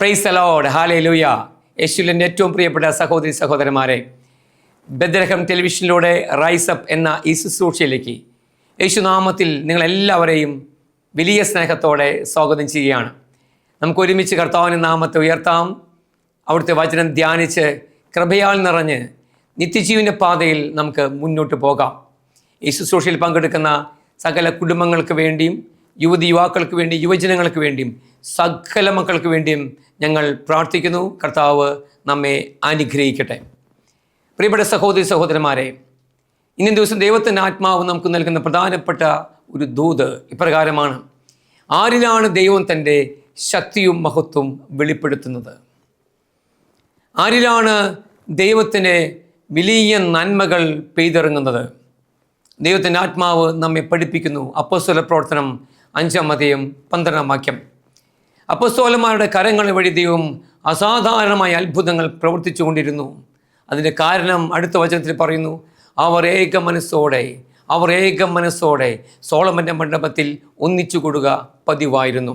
Praise the Lord, hallelujah. യേശുവിൻ്റെ ഏറ്റവും പ്രിയപ്പെട്ട സഹോദരി സഹോദരന്മാരെ, ബെത്ലഹേം ടെലിവിഷനിലൂടെ റൈസ് അപ്പ് എന്ന ഈ ശുശ്രൂഷയിലേക്ക് യേശുനാമത്തിൽ നിങ്ങളെല്ലാവരെയും വലിയ സ്നേഹത്തോടെ സ്വാഗതം ചെയ്യുകയാണ്. നമുക്ക് ഒരുമിച്ച് കർത്താവിൻ്റെ നാമത്തെ ഉയർത്താം. അവിടുത്തെ വചനം ധ്യാനിച്ച് കൃപയാൽ നിറഞ്ഞ് നിത്യജീവൻ്റെ പാതയിൽ നമുക്ക് മുന്നോട്ട് പോകാം. ഈ ശുശ്രൂഷയിൽ പങ്കെടുക്കുന്ന സകല കുടുംബങ്ങൾക്ക് വേണ്ടിയും യുവതിയുവാക്കൾക്ക് വേണ്ടി യുവജനങ്ങൾക്ക് വേണ്ടിയും സകല മക്കൾക്ക് വേണ്ടിയും ഞങ്ങൾ പ്രാർത്ഥിക്കുന്നു. കർത്താവ് നമ്മെ അനുഗ്രഹിക്കട്ടെ. പ്രിയപ്പെട്ട സഹോദരി സഹോദരന്മാരെ, ഇന്നേ ദിവസം ദൈവത്തിൻ്റെ ആത്മാവ് നമുക്ക് നൽകുന്ന പ്രധാനപ്പെട്ട ഒരു ദൂത് ഇപ്രകാരമാണ്: ആരിലാണ് ദൈവം തൻ്റെ ശക്തിയും മഹത്വവും വെളിപ്പെടുത്തുന്നത്? ആരിലാണ് ദൈവത്തിൻ്റെ വലിയ നന്മകൾ പെയ്തിറങ്ങുന്നത്? ദൈവത്തിൻ്റെ ആത്മാവ് നമ്മെ പഠിപ്പിക്കുന്നു. അപ്പോസ്തല പ്രവർത്തനം 5:12 അപ്പോസ്തലന്മാരുടെ കരങ്ങൾ വഴി ദൈവം അസാധാരണമായ അത്ഭുതങ്ങൾ പ്രവർത്തിച്ചു കൊണ്ടിരുന്നു. അതിൻ്റെ കാരണം അടുത്ത വചനത്തിൽ പറയുന്നു: അവർ ഏക മനസ്സോടെ സോളമൻ്റെ മണ്ഡപത്തിൽ ഒന്നിച്ചു കൂടുക പതിവായിരുന്നു.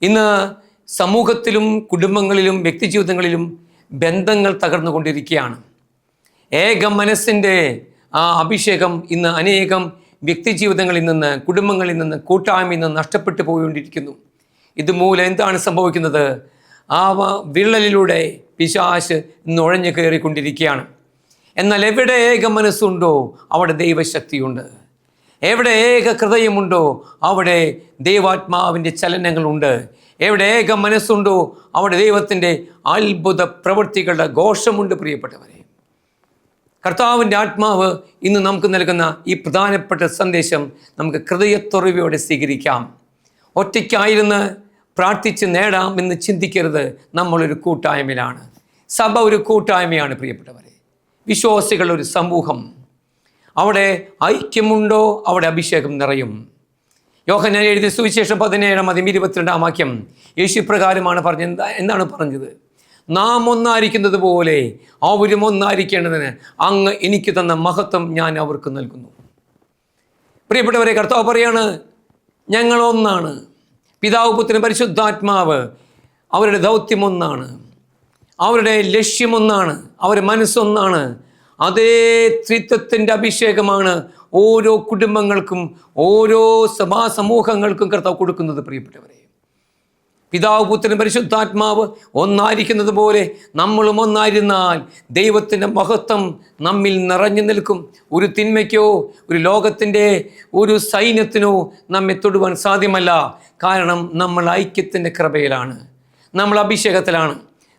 ഇന്ന് സമൂഹത്തിലും കുടുംബങ്ങളിലും വ്യക്തിജീവിതങ്ങളിലും ബന്ധങ്ങൾ തകർന്നുകൊണ്ടിരിക്കുകയാണ്. ഏക മനസ്സിൻ്റെ ആ അഭിഷേകം ഇന്ന് അനേകം വ്യക്തിജീവിതങ്ങളിൽ നിന്ന്, കുടുംബങ്ങളിൽ നിന്ന്, കൂട്ടായ്മയിൽ നിന്ന് നഷ്ടപ്പെട്ടു പോയിക്കൊണ്ടിരിക്കുന്നു. ഇതുമൂലം എന്താണ് സംഭവിക്കുന്നത്? ആ വിള്ളലിലൂടെ പിശാച് നുഴഞ്ഞു കയറിക്കൊണ്ടിരിക്കുകയാണ്. എന്നാൽ എവിടെ ഏക മനസ്സുണ്ടോ അവിടെ ദൈവശക്തിയുണ്ട്. എവിടെ ഏക ഹൃദയമുണ്ടോ അവിടെ ദൈവാത്മാവിൻ്റെ ചലനങ്ങളുണ്ട്. എവിടെ ഏക മനസ്സുണ്ടോ അവിടെ ദൈവത്തിൻ്റെ അത്ഭുത പ്രവൃത്തികളുടെ ഘോഷമുണ്ട്. പ്രിയപ്പെട്ടവരെ, കർത്താവിൻ്റെ ആത്മാവ് ഇന്ന് നമുക്ക് നൽകുന്ന ഈ പ്രധാനപ്പെട്ട സന്ദേശം നമുക്ക് ഹൃദയത്തുറവിയോടെ സ്വീകരിക്കാം. ഒറ്റയ്ക്കായിരുന്ന് പ്രാർത്ഥിച്ച് നേടാം എന്ന് ചിന്തിക്കരുത്. നമ്മളൊരു കൂട്ടായ്മയിലാണ്. സഭ ഒരു കൂട്ടായ്മയാണ്. പ്രിയപ്പെട്ടവരെ, വിശ്വാസികളുടെ ഒരു സമൂഹം. അവിടെ ഐക്യമുണ്ടോ അവിടെ അഭിഷേകം നിറയും. യോഹന്നാൻ എഴുതിയ സുവിശേഷം 17:22 യേശു പ്രകാരമാണ് പറഞ്ഞത്. എന്താണ് പറഞ്ഞത്? നാം ഒന്നായിരിക്കുന്നത് പോലെ അവരും ഒന്നായിരിക്കേണ്ടതിന് അങ്ങ് എനിക്ക് തന്ന മഹത്വം ഞാൻ അവർക്ക് നൽകുന്നു. പ്രിയപ്പെട്ടവരെ, കർത്താവ് പറയാണ്, ഞങ്ങൾ ഒന്നാണ്. പിതാവ്, പുത്രൻ, പരിശുദ്ധാത്മാവ് അവരുടെ ദൗത്യം ഒന്നാണ്, അവരുടെ ലക്ഷ്യമൊന്നാണ്, അവരുടെ മനസ്സൊന്നാണ്. അതേ ത്രിത്വത്തിൻ്റെ അഭിഷേകമാണ് ഓരോ കുടുംബങ്ങൾക്കും ഓരോ സഭാ സമൂഹങ്ങൾക്കും കർത്താവ് കൊടുക്കുന്നത്. പ്രിയപ്പെട്ടവരെ, പിതാവ്, പുത്രൻ, പരിശുദ്ധാത്മാവ് ഒന്നായിരിക്കുന്നത് പോലെ നമ്മളും ഒന്നായിരുന്നാൽ ദൈവത്തിൻ്റെ മഹത്വം നമ്മിൽ നിറഞ്ഞു നിൽക്കും. ഒരു തിന്മയ്ക്കോ ഒരു ലോകത്തിൻ്റെ ഒരു സൈന്യത്തിനോ നമ്മെ തൊടുവാൻ സാധ്യമല്ല. കാരണം നമ്മൾ ഐക്യത്തിൻ്റെ കൃപയിലാണ്, നമ്മൾ അഭിഷേകത്തിലാണ്.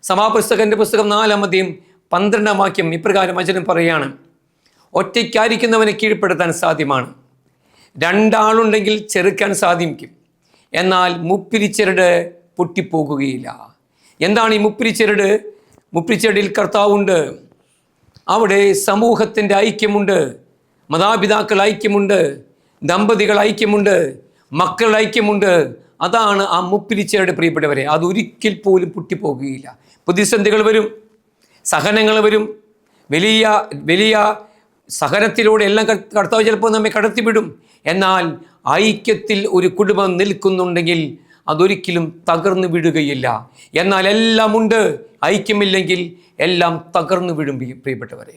സഭാപുസ്തകൻ്റെ പുസ്തകം 4:12 ഇപ്രകാരം വചനം പറയുകയാണ്: ഒറ്റയ്ക്കായിരിക്കുന്നവനെ കീഴ്പ്പെടുത്താൻ സാധ്യമാണ്, രണ്ടാളുണ്ടെങ്കിൽ ചെറുക്കാൻ സാധിക്കും, എന്നാൽ മുപ്പിരിച്ചരട് പൊട്ടിപ്പോകുകയില്ല. എന്താണ് ഈ മുപ്പിരിച്ചരട്? മുപ്പിരിച്ചരടിൽ കർത്താവുണ്ട്. അവിടെ സമൂഹത്തിൻ്റെ ഐക്യമുണ്ട്, മാതാപിതാക്കൾ ഐക്യമുണ്ട്, ദമ്പതികൾ ഐക്യമുണ്ട്, മക്കൾ ഐക്യമുണ്ട്. അതാണ് ആ മുപ്പിരിച്ചരട്. പ്രിയപ്പെട്ടവരെ, അതൊരിക്കൽ പോലും പൊട്ടിപ്പോകുകയില്ല. പ്രതിസന്ധികൾ വരും, സഹനങ്ങൾ വരും, വലിയ വലിയ സഹനത്തിലൂടെ എല്ലാം കർത്താവ് ചിലപ്പോൾ നമ്മെ കടത്തിവിടും. എന്നാൽ ഐക്യത്തിൽ ഒരു കുടുംബം നിൽക്കുന്നുണ്ടെങ്കിൽ അതൊരിക്കലും തകർന്നു വിടുകയില്ല. എന്നാൽ എല്ലാം ഉണ്ട്, ഐക്യമില്ലെങ്കിൽ എല്ലാം തകർന്നു വിടും. പ്രിയപ്പെട്ടവരെ,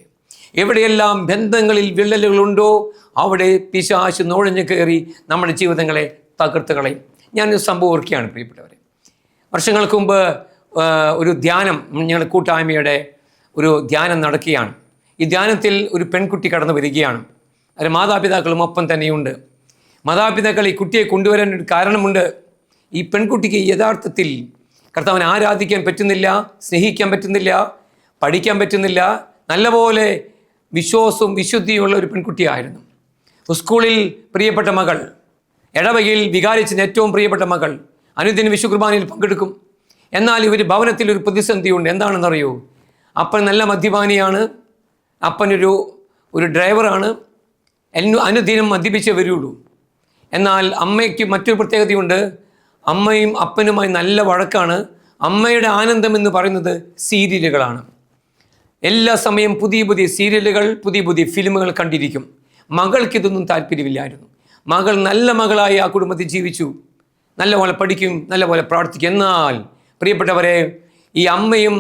എവിടെയെല്ലാം ബന്ധങ്ങളിൽ വിള്ളലുകളുണ്ടോ അവിടെ പിശാച് നുഴഞ്ഞു കയറി നമ്മുടെ ജീവിതങ്ങളെ തകർത്ത് കളയും. ഞാനൊരു സംഭവം ഓർക്കുകയാണ്. പ്രിയപ്പെട്ടവരെ, വർഷങ്ങൾക്ക് മുമ്പ് ഒരു ധ്യാനം, ഞങ്ങളുടെ കൂട്ടായ്മയുടെ ഒരു ധ്യാനം നടക്കുകയാണ്. ഈ ധ്യാനത്തിൽ ഒരു പെൺകുട്ടി കടന്നു വരികയാണ്. അതിന് മാതാപിതാക്കളും ഒപ്പം തന്നെയുണ്ട്. മാതാപിതാക്കൾ ഈ കുട്ടിയെ കൊണ്ടുവരാൻ ഒരു കാരണമുണ്ട്. ഈ പെൺകുട്ടിക്ക് യഥാർത്ഥത്തിൽ കർത്താവിനെ ആരാധിക്കാൻ പറ്റുന്നില്ല, സ്നേഹിക്കാൻ പറ്റുന്നില്ല, പഠിക്കാൻ പറ്റുന്നില്ല. നല്ലപോലെ വിശ്വാസവും വിശുദ്ധിയുമുള്ള ഒരു പെൺകുട്ടിയായിരുന്നു. സ്കൂളിൽ പ്രിയപ്പെട്ട മകൾ, ഇടവകയിൽ വികാരിച്ചതിന് ഏറ്റവും പ്രിയപ്പെട്ട മകൾ, അനുദിന വിശുദ്ധ കുർബാനയിൽ പങ്കെടുക്കും. എന്നാൽ ഇവർ ഭവനത്തിൽ ഒരു പ്രതിസന്ധിയുണ്ട്. എന്താണെന്നറിയോ? അപ്പൻ നല്ല മദ്യപാനിയാണ്, അപ്പനൊരു ഡ്രൈവറാണ്, അനുദിനം മദ്യപിച്ചേ വരുള്ളൂ. എന്നാൽ അമ്മയ്ക്ക് മറ്റൊരു പ്രത്യേകതയുണ്ട്. അമ്മയും അപ്പനുമായി നല്ല വഴക്കാണ്. അമ്മയുടെ ആനന്ദം എന്ന് പറയുന്നത് സീരിയലുകളാണ്. എല്ലാ സമയം പുതിയ പുതിയ സീരിയലുകൾ, പുതിയ പുതിയ ഫിലിമുകൾ കണ്ടിരിക്കും. മകൾക്കിതൊന്നും താല്പര്യമില്ലായിരുന്നു. മകൾ നല്ല മകളായി ആ കുടുംബത്തിൽ ജീവിച്ചു. നല്ലപോലെ പഠിക്കും, നല്ലപോലെ പ്രാർത്ഥിക്കും. എന്നാൽ പ്രിയപ്പെട്ടവരെ, ഈ അമ്മയും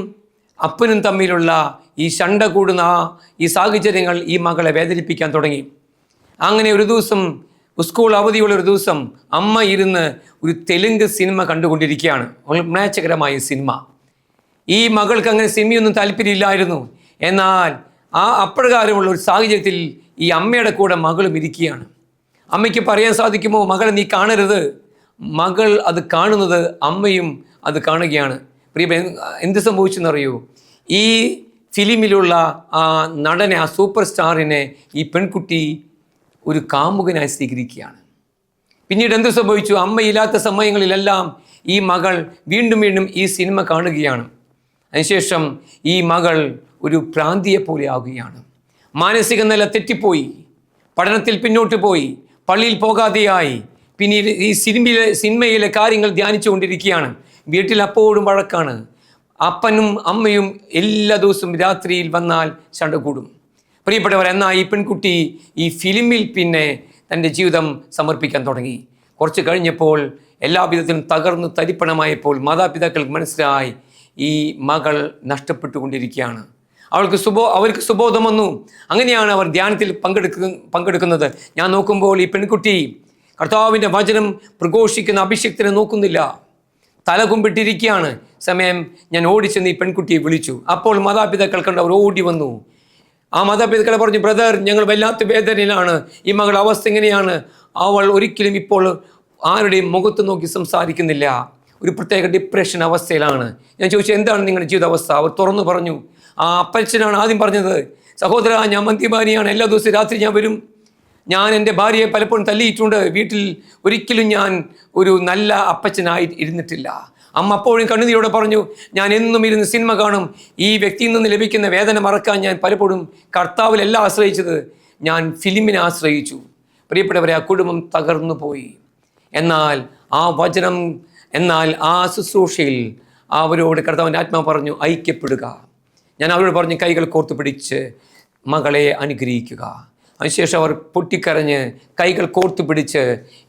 അപ്പനും തമ്മിലുള്ള ഈ ശണ്ട കൂടുന്ന ഈ സാഹചര്യങ്ങൾ ഈ മകളെ വേദനിപ്പിക്കാൻ തുടങ്ങി. അങ്ങനെ ഒരു ദിവസം, സ്കൂൾ അവധിയുള്ള ഒരു ദിവസം, അമ്മ ഇരുന്ന് ഒരു തെലുങ്ക് സിനിമ കണ്ടുകൊണ്ടിരിക്കുകയാണ്. മ്ലേച്ഛകരമായ സിനിമ. ഈ മകൾക്ക് അങ്ങനെ സിനിമയൊന്നും താല്പര്യമില്ലായിരുന്നു. എന്നാൽ അപ്രകാരമുള്ള ഒരു സാഹചര്യത്തിൽ ഈ അമ്മയുടെ കൂടെ മകളും ഇരിക്കുകയാണ്. അമ്മയ്ക്ക് പറയാൻ സാധിക്കുമോ, മകളെ നീ കാണരുത്? മകൾ അത് കാണുന്നത് അമ്മയും അത് കാണുകയാണ്. എന്ത് സംഭവിച്ചെന്നറിയൂ? ഈ ഫിലിമിലുള്ള ആ നടനെ, ആ സൂപ്പർ സ്റ്റാറിനെ ഈ പെൺകുട്ടി ഒരു കാമുകനായി സ്വീകരിക്കുകയാണ്. പിന്നീട് എന്ത് സംഭവിച്ചു? അമ്മയില്ലാത്ത സമയങ്ങളിലെല്ലാം ഈ മകൾ വീണ്ടും വീണ്ടും ഈ സിനിമ കാണുകയാണ്. അതിനുശേഷം ഈ മകൾ ഒരു ഭ്രാന്തിയെ പോലെ ആകുകയാണ്. മാനസിക നില തെറ്റിപ്പോയി, പഠനത്തിൽ പിന്നോട്ട് പോയി, പള്ളിയിൽ പോകാതെയായി. പിന്നീട് ഈ സിനിമയിലെ കാര്യങ്ങൾ ധ്യാനിച്ചു കൊണ്ടിരിക്കുകയാണ്. വീട്ടിൽ അപ്പോഴും വഴക്കാണ്. അപ്പനും അമ്മയും എല്ലാ ദിവസവും രാത്രിയിൽ വന്നാൽ ശണ്ട കൂടും. പ്രിയപ്പെട്ടവർ, എന്നാൽ ഈ പെൺകുട്ടി ഈ ഫിലിമിൽ പിന്നെ തൻ്റെ ജീവിതം സമർപ്പിക്കാൻ തുടങ്ങി. കുറച്ച് കഴിഞ്ഞപ്പോൾ എല്ലാ വിധത്തിലും തകർന്നു തരിപ്പണമായപ്പോൾ മാതാപിതാക്കൾക്ക് മനസ്സിലായി ഈ മകൾ നഷ്ടപ്പെട്ടുകൊണ്ടിരിക്കുകയാണ്. അവർക്ക് സുബോധം വന്നു. അങ്ങനെയാണ് അവർ ധ്യാനത്തിൽ പങ്കെടുക്കുന്നത്. ഞാൻ നോക്കുമ്പോൾ ഈ പെൺകുട്ടി കർത്താവിൻ്റെ വചനം പ്രഘോഷിക്കുന്ന അഭിഷേകത്തിനെ നോക്കുന്നില്ല, തലകുമ്പിട്ടിരിക്കുകയാണ്. സമയം ഞാൻ ഓടിച്ചെന്ന് ഈ പെൺകുട്ടിയെ വിളിച്ചു. അപ്പോൾ മാതാപിതാക്കൾ കണ്ട് അവർ ഓടി വന്നു. ആ മാതാപിതാക്കളെ പറഞ്ഞു, ബ്രദർ, ഞങ്ങൾ വല്ലാത്ത വേദനയിലാണ്, ഈ മകളുടെ അവസ്ഥ എങ്ങനെയാണ്? അവൾ ഒരിക്കലും ഇപ്പോൾ ആരുടെയും മുഖത്ത് നോക്കി സംസാരിക്കുന്നില്ല, ഒരു പ്രത്യേക ഡിപ്രഷൻ അവസ്ഥയിലാണ്. ഞാൻ ചോദിച്ചു, എന്താണ് നിങ്ങളുടെ ജീവിതാവസ്ഥ? അവർ തുറന്നു പറഞ്ഞു. ആ അപ്പച്ചനാണ് ആദ്യം പറഞ്ഞത്, സഹോദര, ഞാൻ മദ്യപാനിയാണ്, എല്ലാ ദിവസവും രാത്രി ഞാൻ വരും, ഞാൻ എൻ്റെ ഭാര്യയെ പലപ്പോഴും തല്ലിയിട്ടുണ്ട്, വീട്ടിൽ ഒരിക്കലും ഞാൻ ഒരു നല്ല അപ്പച്ചനായി ഇരുന്നിട്ടില്ല. അമ്മ അപ്പോഴും കണ്ണുനീരോടെ പറഞ്ഞു, ഞാൻ എന്നും ഇരുന്ന് സിനിമ കാണും, ഈ വ്യക്തിയിൽ നിന്ന് ലഭിക്കുന്ന വേദന മറക്കാൻ ഞാൻ പലപ്പോഴും കർത്താവിലല്ല ആശ്രയിച്ചത്, ഞാൻ ഫിലിമിനെ ആശ്രയിച്ചു. പ്രിയപ്പെട്ടവരെ, ആ കുടുംബം തകർന്നു പോയി. എന്നാൽ ആ ശുശ്രൂഷയിൽ അവരോട് കർത്താവിൻ്റെ ആത്മാവ് പറഞ്ഞു, ഐക്യപ്പെടുക. ഞാൻ അവരോട് പറഞ്ഞു, കൈകൾ കോർത്തു പിടിച്ച് മകളെ അനുഗ്രഹിക്കുക. അതിനുശേഷം അവർ പൊട്ടിക്കരഞ്ഞ് കൈകൾ കോർത്തു പിടിച്ച്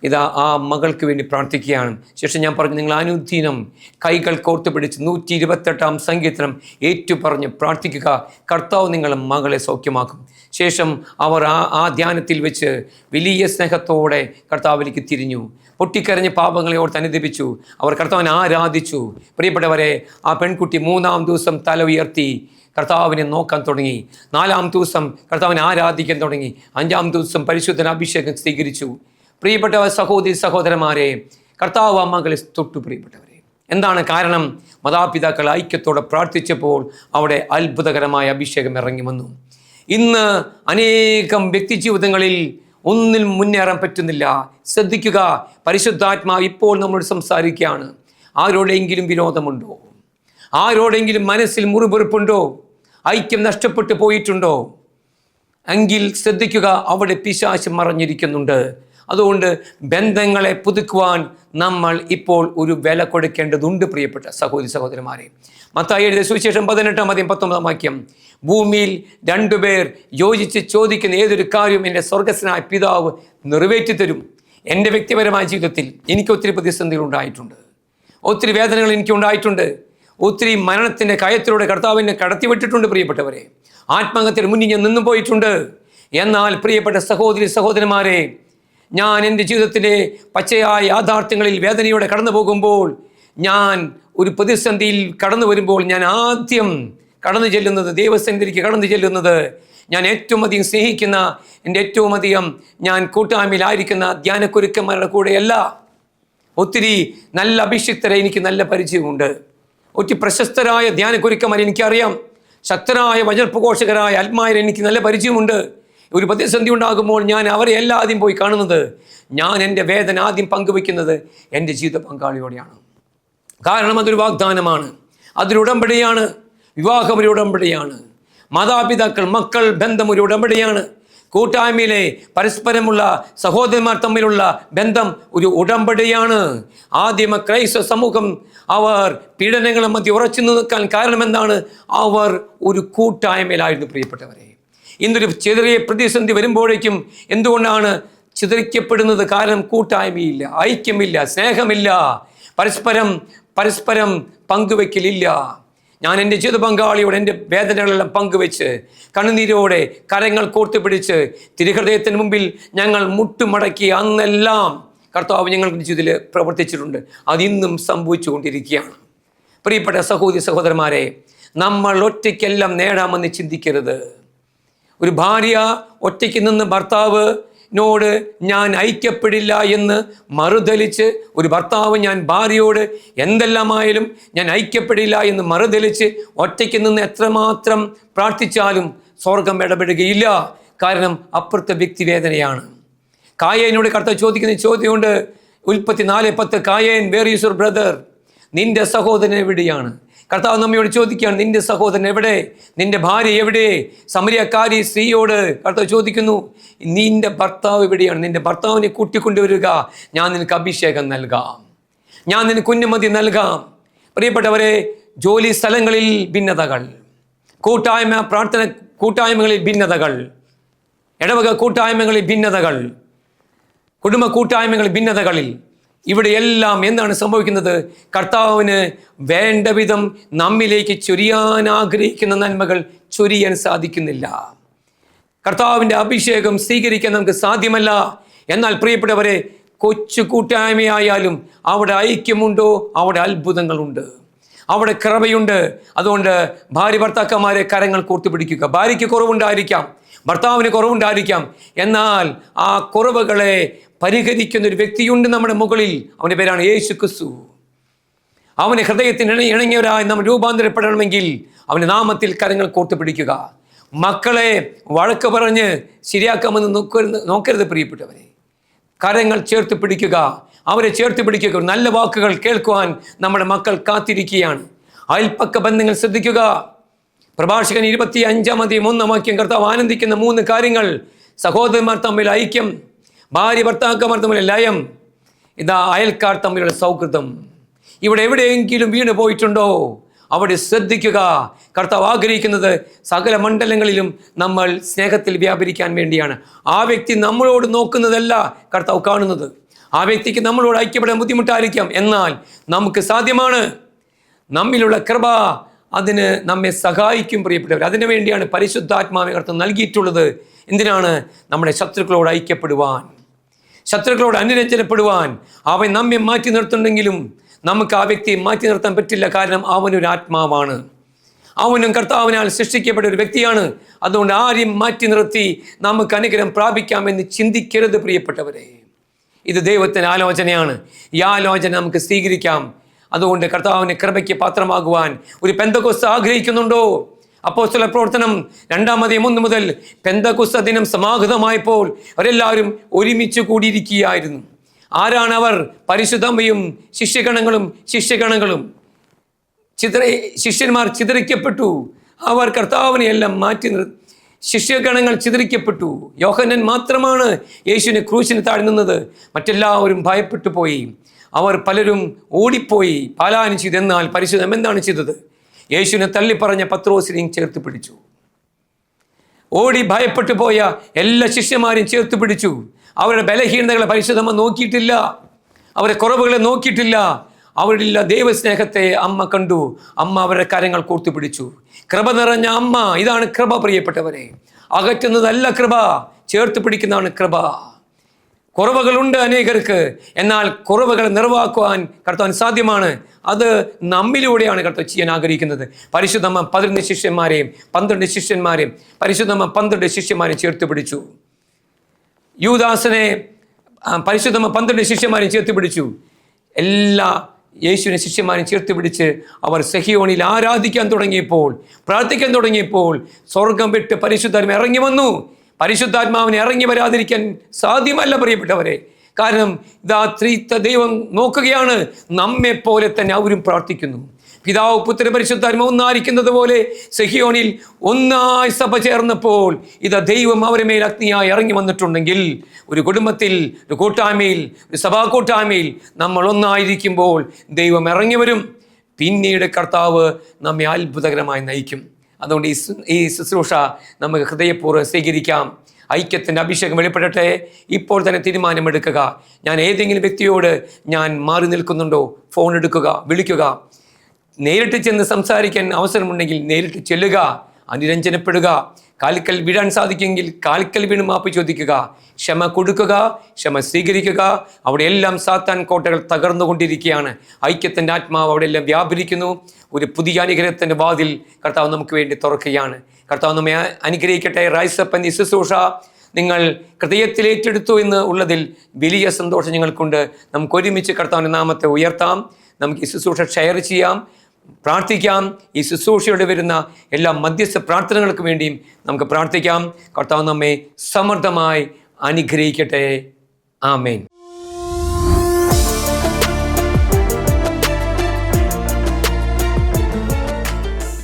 ഇതാ ആ മകൾക്ക് വേണ്ടി പ്രാർത്ഥിക്കുകയാണ്. ശേഷം ഞാൻ പറഞ്ഞു, നിങ്ങൾ അനുദിനം കൈകൾ കോർത്തു പിടിച്ച് 128 സങ്കീർത്തനം ഏറ്റുപറഞ്ഞ് പ്രാർത്ഥിക്കുക, കർത്താവ് നിങ്ങളുടെ മകളെ സൗഖ്യമാക്കും. ശേഷം അവർ ആ ധ്യാനത്തിൽ വെച്ച് വലിയ സ്നേഹത്തോടെ കർത്താവിലേക്ക് തിരിഞ്ഞു. പൊട്ടിക്കരഞ്ഞ് പാപങ്ങളെ ഓർത്ത് അനുദപിച്ചു. അവർ കർത്താവിനെ ആരാധിച്ചു. പ്രിയപ്പെട്ടവരെ, ആ പെൺകുട്ടി 3-ാം ദിവസം തല ഉയർത്തി കർത്താവിനെ നോക്കാൻ തുടങ്ങി. 4-ാം ദിവസം കർത്താവിനെ ആരാധിക്കാൻ തുടങ്ങി. 5-ാം ദിവസം പരിശുദ്ധ അഭിഷേകം സ്വീകരിച്ചു. പ്രിയപ്പെട്ട സഹോദരന്മാരെ, കർത്താവ് ആ മകളെ തൊട്ടു. പ്രിയപ്പെട്ടവരെ, എന്താണ് കാരണം? മാതാപിതാക്കൾ ഐക്യത്തോടെ പ്രാർത്ഥിച്ചപ്പോൾ അവിടെ അത്ഭുതകരമായ അഭിഷേകം ഇറങ്ങി വന്നു. ഇന്ന് അനേകം വ്യക്തി ജീവിതങ്ങളിൽ ഒന്നിൽ മുന്നേറാൻ പറ്റുന്നില്ല. ശ്രദ്ധിക്കുക, പരിശുദ്ധാത്മാവ് ഇപ്പോൾ നമ്മളോട് സംസാരിക്കുകയാണ്. ആരോടെങ്കിലും വിരോധമുണ്ടോ? ആരോടെങ്കിലും മനസ്സിൽ മുറിവെറുപ്പുണ്ടോ? ഐക്യം നഷ്ടപ്പെട്ടു പോയിട്ടുണ്ടോ? എങ്കിൽ ശ്രദ്ധിക്കുക, അവിടെ പിശാച് മറഞ്ഞിരിക്കുന്നുണ്ട്. അതുകൊണ്ട് ബന്ധങ്ങളെ പുതുക്കുവാൻ നമ്മൾ ഇപ്പോൾ ഒരു വില കൊടുക്കേണ്ടതുണ്ട്. പ്രിയപ്പെട്ട സഹോദരന്മാരെ, മത്തായി എഴുതിയ സുവിശേഷം 18-ാം അധ്യായം 19-ാം വാക്യം, ഭൂമിയിൽ 2 പേർ യോജിച്ച് ചോദിക്കുന്ന ഏതൊരു കാര്യവും എൻ്റെ സ്വർഗസ്വനായ പിതാവ് നിറവേറ്റി തരും. എൻ്റെ വ്യക്തിപരമായ ജീവിതത്തിൽ എനിക്ക് ഒത്തിരി പ്രതിസന്ധികൾ ഉണ്ടായിട്ടുണ്ട്, ഒത്തിരി വേദനകൾ എനിക്കുണ്ടായിട്ടുണ്ട്, ഒത്തിരി മരണത്തിൻ്റെ കയത്തിലൂടെ കർത്താവിനെ കടത്തിവിട്ടിട്ടുണ്ട്. പ്രിയപ്പെട്ടവരെ, ആത്മഹത്യയുടെ മുന്നിൽ ഞാൻ നിന്നു പോയിട്ടുണ്ട്. എന്നാൽ പ്രിയപ്പെട്ട സഹോദരന്മാരെ, ഞാൻ എൻ്റെ ജീവിതത്തിലെ പച്ചയായ യാഥാർത്ഥ്യങ്ങളിൽ വേദനയോടെ കടന്നു പോകുമ്പോൾ, ഞാൻ ഒരു പ്രതിസന്ധിയിൽ കടന്നു വരുമ്പോൾ, ഞാൻ ആദ്യം കടന്നു ചെല്ലുന്നത്, ദൈവസന്നിധിക്ക് കടന്നു ചെല്ലുന്നത്, ഞാൻ ഏറ്റവും അധികം സ്നേഹിക്കുന്ന, എൻ്റെ ഏറ്റവും അധികം ഞാൻ കൂട്ടായ്മയിലായിരിക്കുന്ന ധ്യാനക്കുരുക്കന്മാരുടെ കൂടെയല്ല. ഒത്തിരി നല്ല അഭിഷിക്തരെ എനിക്ക് നല്ല പരിചയമുണ്ട്. ഒത്തിരി പ്രശസ്തരായ ധ്യാനക്കുരുക്കന്മാരെ എനിക്കറിയാം. ശക്തരായ വചനപ്രഘോഷകരായ ആത്മാരെ എനിക്ക് നല്ല പരിചയമുണ്ട്. ഒരു പ്രതിസന്ധി ഉണ്ടാകുമ്പോൾ ഞാൻ അവരെ എല്ലാ ആദ്യം പോയി കാണുന്നത്, ഞാൻ എൻ്റെ വേദന ആദ്യം പങ്കുവയ്ക്കുന്നത് എൻ്റെ ജീവിത പങ്കാളിയോടെയാണ്. കാരണം അതൊരു വാഗ്ദാനമാണ്, അതൊരു ഉടമ്പടിയാണ്. വിവാഹം ഒരു ഉടമ്പടിയാണ്. മാതാപിതാക്കൾ മക്കൾ ബന്ധം ഒരു ഉടമ്പടിയാണ്. കൂട്ടായ്മയിലെ പരസ്പരമുള്ള സഹോദരന്മാർ തമ്മിലുള്ള ബന്ധം ഒരു ഉടമ്പടിയാണ്. ആദിമ ക്രൈസ്തവ സമൂഹം അവർ പീഡനങ്ങളെ മധ്യ ഉറച്ചു നിൽക്കാൻ കാരണം എന്താണ്? അവർ ഒരു കൂട്ടായ്മയിലായിരുന്നു. പ്രിയപ്പെട്ടവരെ, ഇന്നൊരു ചെറിയ പ്രതിസന്ധി വരുമ്പോഴേക്കും എന്തുകൊണ്ടാണ് ചിതറിക്കപ്പെടുന്നത്? കാരണം കൂട്ടായ്മയില്ല, ഐക്യമില്ല, സ്നേഹമില്ല, പരസ്പരം പരസ്പരം പങ്കുവെക്കലില്ല. ഞാൻ എൻ്റെ ജീവിത പങ്കാളിയോട് എൻ്റെ വേദനകളെല്ലാം പങ്കുവെച്ച് കണ്ണുനീരോടെ കരങ്ങൾ കോർത്തു പിടിച്ച് തിരുഹൃദയത്തിന് മുമ്പിൽ ഞങ്ങൾ മുട്ടുമടക്കി അന്നെല്ലാം കർത്താവ് ഞങ്ങളുടെ ജീവിതത്തിൽ പ്രവർത്തിച്ചിട്ടുണ്ട്. അതിന്നും സംഭവിച്ചുകൊണ്ടിരിക്കുകയാണ്. പ്രിയപ്പെട്ട സഹോദരി സഹോദരന്മാരെ, നമ്മൾ ഒറ്റയ്ക്കെല്ലാം നേടാമെന്ന് ചിന്തിക്കരുത്. ഒരു ഭാര്യ ഒറ്റയ്ക്ക് നിന്ന് ഭർത്താവിനോട് ഞാൻ ഐക്യപ്പെടില്ല എന്ന് മറുതലിച്ച്, ഒരു ഭർത്താവ് ഞാൻ ഭാര്യയോട് എന്തെല്ലാമായാലും ഞാൻ ഐക്യപ്പെടില്ല എന്ന് മറുതലിച്ച് ഒറ്റയ്ക്ക് നിന്ന് എത്രമാത്രം പ്രാർത്ഥിച്ചാലും സ്വർഗം ഇടപെടുകയില്ല. കാരണം അപ്പുറത്തെ വ്യക്തിവേദനയാണ്. കായേനോട് കർത്താവ് ചോദിക്കുന്ന ചോദ്യമുണ്ട്. ഉൽപ്പത്തി 4:10, കായേൻ, വേർ ഈസ് യുവർ ബ്രദർ? നിന്റെ സഹോദരൻ എവിടെയാണ്? കർത്താവ് നമ്മയോട് ചോദിക്കുകയാണ്, നിന്റെ സഹോദരൻ എവിടെ? നിന്റെ ഭാര്യ എവിടെ? സമരിയക്കാരി സ്ത്രീയോട് കർത്താവ് ചോദിക്കുന്നു, നിന്റെ ഭർത്താവ് എവിടെയാണ്? നിന്റെ ഭർത്താവിനെ കൂട്ടിക്കൊണ്ടുവരിക, ഞാൻ നിനക്ക് അഭിഷേകം നൽകാം, ഞാൻ നിനക്ക് ഉന്നമതി നൽകാം. പ്രിയപ്പെട്ടവരെ, ജോലി സ്ഥലങ്ങളിൽ ഭിന്നതകൾ, കൂട്ടായ്മ പ്രാർത്ഥന കൂട്ടായ്മകളിൽ ഭിന്നതകൾ, ഇടവക കൂട്ടായ്മകളിൽ ഭിന്നതകൾ, കുടുംബ കൂട്ടായ്മകളിൽ ഭിന്നതകളിൽ, ഇവിടെയെല്ലാം എന്താണ് സംഭവിക്കുന്നത്? കർത്താവിന് വേണ്ട വിധം നമ്മിലേക്ക് ചൊരിയാൻ ആഗ്രഹിക്കുന്ന നന്മകൾ ചൊരിയാൻ സാധിക്കുന്നില്ല. കർത്താവിൻ്റെ അഭിഷേകം സ്വീകരിക്കാൻ നമുക്ക് സാധ്യമല്ല. എന്നാൽ പ്രിയപ്പെട്ടവരെ, കൊച്ചു കൂട്ടായ്മയായാലും അവിടെ ഐക്യമുണ്ടോ, അവിടെ അത്ഭുതങ്ങളുണ്ട്, അവിടെ കൃപയുണ്ട്. അതുകൊണ്ട് ഭാര്യ ഭർത്താക്കന്മാരെ കരങ്ങൾ കോർത്തു പിടിക്കുക. ഭാര്യയ്ക്ക് കുറവുണ്ടായിരിക്കാം, ഭർത്താവിന് കുറവുണ്ടായിരിക്കാം, എന്നാൽ ആ കുറവുകളെ പരിഹരിക്കുന്ന ഒരു വ്യക്തിയുണ്ട് നമ്മുടെ മുകളിൽ. അവൻ്റെ പേരാണ് യേശു ക്രിസ്തു. അവന് ഹൃദയത്തിന് ഇണങ്ങിയവരായി നാം രൂപാന്തരപ്പെടണമെങ്കിൽ അവൻ്റെ നാമത്തിൽ കരങ്ങൾ കോർത്തു പിടിക്കുക. മക്കളെ വഴക്ക് പറഞ്ഞ് ശരിയാക്കാമെന്ന് നോക്കരുത് പ്രിയപ്പെട്ടവരെ. കരങ്ങൾ ചേർത്ത് പിടിക്കുക, അവരെ ചേർത്ത് പിടിക്കുക. നല്ല വാക്കുകൾ കേൾക്കുവാൻ നമ്മുടെ മക്കൾ കാത്തിരിക്കുകയാണ്. അയൽപ്പക്ക ബന്ധങ്ങൾ ശ്രദ്ധിക്കുക. പ്രഭാഷകൻ 25:1 കർത്താവ് ആനന്ദിക്കുന്ന 3 കാര്യങ്ങൾ: സഹോദരന്മാർ തമ്മിൽ ഐക്യം, ഭാര്യ ഭർത്താക്കന്മാർ തമ്മിൽ ലയം, ഇതാ അയൽക്കാർ തമ്മിലുള്ള സൗഹൃദം. ഇവിടെ എവിടെയെങ്കിലും വീണ് പോയിട്ടുണ്ടോ അവിടെ ശ്രദ്ധിക്കുക. കർത്താവ് ആഗ്രഹിക്കുന്നത് സകല മണ്ഡലങ്ങളിലും നമ്മൾ സ്നേഹത്തിൽ വ്യാപരിക്കാൻ വേണ്ടിയാണ്. ആ വ്യക്തി നമ്മളോട് നോക്കുന്നതല്ല കർത്താവ് കാണുന്നത്. ആ വ്യക്തിക്ക് നമ്മളോട് ഐക്യപ്പെടാൻ ബുദ്ധിമുട്ടായിരിക്കാം, എന്നാൽ നമുക്ക് സാധ്യമാണ്. നമ്മിലുള്ള കൃപ അതിന് നമ്മെ സഹായിക്കും പ്രിയപ്പെട്ടവർ. അതിനു വേണ്ടിയാണ് പരിശുദ്ധാത്മാവിനെ കർത്താവ് നൽകിയിട്ടുള്ളത്. എന്തിനാണ്? നമ്മുടെ ശത്രുക്കളോട് ഐക്യപ്പെടുവാൻ, ശത്രുക്കളോട് അനുരഞ്ജനപ്പെടുവാൻ. അവൻ നമ്മെ മാറ്റി നിർത്തുന്നെങ്കിലും നമുക്ക് ആ വ്യക്തിയെ മാറ്റി നിർത്താൻ പറ്റില്ല. കാരണം അവനൊരു ആത്മാവാണ്, അവനും കർത്താവിനാൽ സൃഷ്ടിക്കപ്പെട്ട ഒരു വ്യക്തിയാണ്. അതുകൊണ്ട് ആരെയും മാറ്റി നിർത്തി നമുക്ക് അനുഗ്രഹം പ്രാപിക്കാമെന്ന് ചിന്തിക്കരുത് പ്രിയപ്പെട്ടവരെ. ഇത് ദൈവത്തിൻ്റെ ആലോചനയാണ്. ഈ ആലോചന നമുക്ക് സ്വീകരിക്കാം. അതുകൊണ്ട് കർത്താവിൻ്റെ കൃപയ്ക്ക് പാത്രമാകുവാൻ ഒരു പെന്തക്കോസ്ത് ആഗ്രഹിക്കുന്നുണ്ടോ? അപ്പോസ്തല പ്രവർത്തനം 2-1 മുതൽ പെന്തക്കോസ്ത് ദിനം സമാഗതമായപ്പോൾ അവരെല്ലാവരും ഒരുമിച്ച് കൂടിയിരിക്കുകയായിരുന്നു. ആരാണ് അവർ? പരിശുദ്ധമ്മയും ശിഷ്യഗണങ്ങളും. ശിഷ്യന്മാർ ചിതറിക്കപ്പെട്ടു. അവർ കർത്താവിനെ എല്ലാം മാറ്റി ശിഷ്യഗണങ്ങൾ ചിതറിക്കപ്പെട്ടു. യോഹന്നാൻ മാത്രമാണ് യേശുവിനെ ക്രൂശിന് താഴെ നിന്നത്. മറ്റെല്ലാവരും ഭയപ്പെട്ടു പോയി. അവർ പലരും ഓടിപ്പോയി, പലായനം ചെയ്തു. എന്നാൽ പരിശുദ്ധം എന്താണ് ചെയ്തത്? യേശുവിനെ തള്ളിപ്പറഞ്ഞ പത്രോസിനെയും ചേർത്ത് പിടിച്ചു. ഓടി ഭയപ്പെട്ടു പോയ എല്ലാ ശിഷ്യന്മാരെയും ചേർത്ത് പിടിച്ചു. അവരുടെ ബലഹീനതകളെ പരിശുദ്ധമ്മ നോക്കിയിട്ടില്ല, അവരുടെ കുറവുകളെ നോക്കിയിട്ടില്ല. അവരുടെ ദൈവസ്നേഹത്തെ അമ്മ കണ്ടു. അമ്മ അവരുടെ കരങ്ങൾ കോർത്തു പിടിച്ചു. കൃപ നിറഞ്ഞ അമ്മ. ഇതാണ് കൃപ പ്രിയപ്പെട്ടവരെ. അകറ്റുന്നതല്ല കൃപ, ചേർത്ത് പിടിക്കുന്നതാണ് കൃപ. കുറവുകളുണ്ട് അനേകർക്ക്, എന്നാൽ കുറവുകൾ നിറവാക്കുവാൻ കർത്താവിന് സാധ്യമാണ്. അത് നമ്മിലൂടെയാണ് കർത്താവ് ചെയ്യാൻ ആഗ്രഹിക്കുന്നത്. പരിശുദ്ധമ്മ 11 ശിഷ്യന്മാരെയും 12 ശിഷ്യന്മാരെയും പരിശുദ്ധമ്മ 12 ശിഷ്യന്മാരെയും ചേർത്ത് പിടിച്ചു. യൂദാസിനെ പരിശുദ്ധമ്മ 12 ശിഷ്യന്മാരെയും ചേർത്ത് പിടിച്ചു. എല്ലാ യേശുവിനെ ശിഷ്യന്മാരെയും ചേർത്ത് പിടിച്ച് അവർ സെഹിയോനിൽ ആരാധിക്കാൻ തുടങ്ങിയപ്പോൾ, പ്രാർത്ഥിക്കാൻ തുടങ്ങിയപ്പോൾ സ്വർഗം വിട്ട് പരിശുദ്ധാത്മാവ് ഇറങ്ങി വന്നു. പരിശുദ്ധാത്മാവിനെ ഇറങ്ങി വരാതിരിക്കാൻ സാധ്യമല്ല പ്രിയപ്പെട്ടവരെ. കാരണം ഇതാ ത്രിത്വ ദൈവം നോക്കുകയാണ്. നമ്മെപ്പോലെ തന്നെ അവരും പ്രാർത്ഥിക്കുന്നു. പിതാവ് പുത്രൻ പരിശുദ്ധാത്മാവ് ഒന്നായിരിക്കുന്നത് പോലെ സെഹിയോനിൽ ഒന്നായി സഭ ചേർന്നപ്പോൾ ഇതാ ദൈവം അവരുടെ മേൽ അഗ്നിയായി ഇറങ്ങി വന്നിട്ടുണ്ടെങ്കിൽ, ഒരു കുടുംബത്തിൽ, ഒരു കൂട്ടായ്മയിൽ, ഒരു സഭാ കൂട്ടായ്മയിൽ നമ്മൾ ഒന്നായിരിക്കുമ്പോൾ ദൈവം ഇറങ്ങി വരും. പിന്നീട് കർത്താവ് നമ്മെ അത്ഭുതകരമായി നയിക്കും. അതുകൊണ്ട് ഈ ശുശ്രൂഷ നമുക്ക് ഹൃദയപൂർവ്വം സ്വീകരിക്കാം. ഐക്യത്തിൻ്റെ അഭിഷേകം വെളിപ്പെടട്ടെ. ഇപ്പോൾ തന്നെ തീരുമാനമെടുക്കുക. ഞാൻ ഏതെങ്കിലും വ്യക്തിയോട് ഞാൻ മാറി നിൽക്കുന്നുണ്ടോ, ഫോൺ എടുക്കുക, വിളിക്കുക. നേരിട്ട് ചെന്ന് സംസാരിക്കാൻ അവസരമുണ്ടെങ്കിൽ നേരിട്ട് ചെല്ലുക, അനുരഞ്ജനപ്പെടുക. കാൽക്കൽ വീഴാൻ സാധിക്കുമെങ്കിൽ കാൽക്കൽ വീണ് മാപ്പ് ചോദിക്കുക, ക്ഷമ കൊടുക്കുക, ക്ഷമ സ്വീകരിക്കുക. അവിടെയെല്ലാം സാത്താൻ കോട്ടകൾ തകർന്നുകൊണ്ടിരിക്കുകയാണ്. ഐക്യത്തിൻ്റെ ആത്മാവ് അവിടെയെല്ലാം വ്യാപരിക്കുന്നു. ഒരു പുതിയ അനുഗ്രഹത്തിൻ്റെ വാതിൽ കർത്താവ് നമുക്ക് വേണ്ടി തുറക്കുകയാണ്. കർത്താവ് നമ്മെ അനുഗ്രഹിക്കട്ടെ. റൈസപ്പ് എന്ന ശുശ്രൂഷ നിങ്ങൾ ഹൃദയത്തിൽ ഏറ്റെടുത്തു എന്ന് ഉള്ളതിൽ വലിയ സന്തോഷം ഞങ്ങൾക്കുണ്ട്. നമുക്ക് ഒരുമിച്ച് കർത്താവിൻ്റെ നാമത്തെ ഉയർത്താം. നമുക്ക് ഈ ശുശ്രൂഷ ഷെയർ ചെയ്യാം, പ്രാർത്ഥിക്കാം. ഈ ശുശ്രൂഷയോടെ വരുന്ന എല്ലാ മധ്യസ്ഥ പ്രാർത്ഥനകൾക്ക് വേണ്ടിയും നമുക്ക് പ്രാർത്ഥിക്കാം. കർത്താവ് നമ്മെ സമൃദ്ധമായി അനുഗ്രഹിക്കട്ടെ. ആമേൻ.